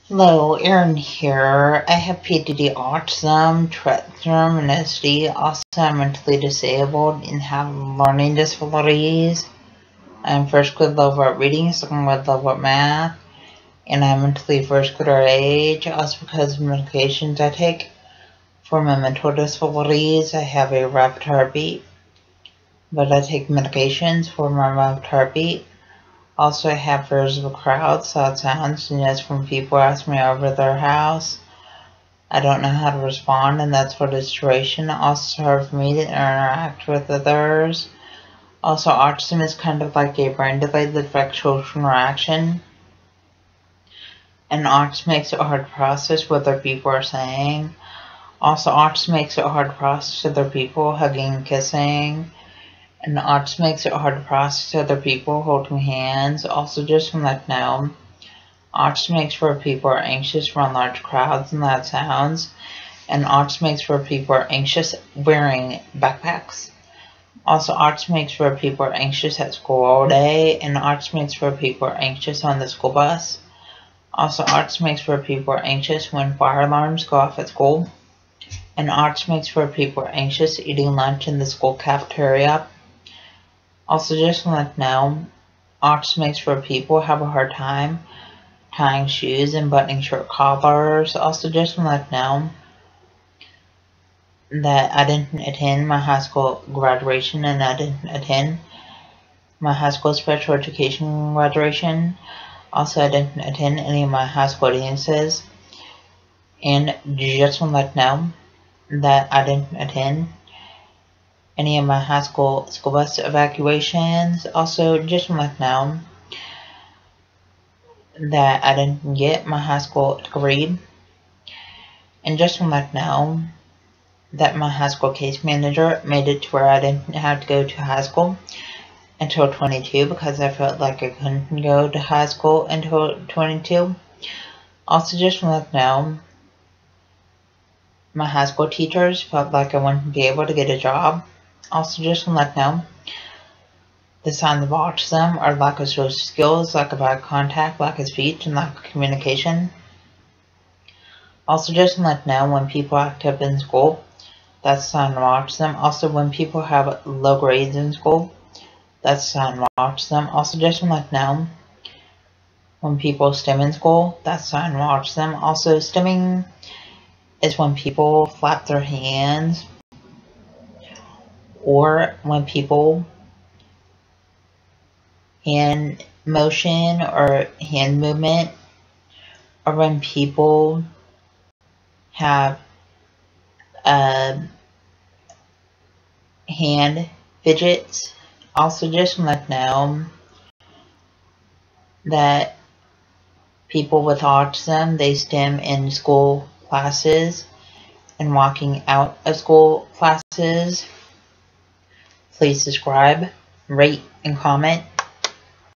Hello, Erin here. I have PDD, autism, Tourette's and SD. Also, I'm mentally disabled and have learning disabilities. I'm first grade level at reading, second grade level at math, and I'm mentally first grade at age. Also, because of medications I take for my mental disabilities, I have a rapid heartbeat, but I take medications for my rapid heartbeat. Also, I have fears of crowds, loud sounds, and yes, when people ask me over their house, I don't know how to respond in that sort of situation. Also, it's hard for me to interact with others. Also, autism is kind of like a brain delay that affects social interaction. And autism makes it hard to process what other people are saying. Also, autism makes it hard to process other people hugging and kissing. And autism makes it hard to process other people holding hands. Also, just to let you know, autism makes where people are anxious around large crowds and loud sounds. And autism makes where people are anxious wearing backpacks. Also, autism makes where people are anxious at school all day. And autism makes where people are anxious on the school bus. Also, autism makes where people are anxious when fire alarms go off at school. And autism makes where people are anxious eating lunch in the school cafeteria. Also, just to let you know, autism makes where people have a hard time tying shoes and buttoning short collars. Also, just to let you know that I didn't attend my high school graduation and I didn't attend my high school special education graduation. Also, I didn't attend any of my high school dances. And just to let you know that I didn't attend any of my high school bus evacuations. Also, just to let you know that I didn't get my high school degree. And just to let you know that my high school case manager made it to where I didn't have to go to high school until 22 because I felt like I couldn't go to high school until 22. Also, just to let you know, my high school teachers felt like I wouldn't be able to get a job. Also, just to let you know, the signs of autism are lack of social skills, lack of eye contact, lack of speech, and lack of communication. Also, just to let you know, when people act up in school, that's a sign of autism. Also, when people have low grades in school, that's a sign of autism. Also, just to let you know, when people stim in school, that's a sign of autism. Also, stimming is when people flap their hands, or when people hand motion or hand movement, or when people have hand fidgets. Also, just to let you know that people with autism, they stim in school classes and walking out of school classes. Please subscribe, rate, and comment.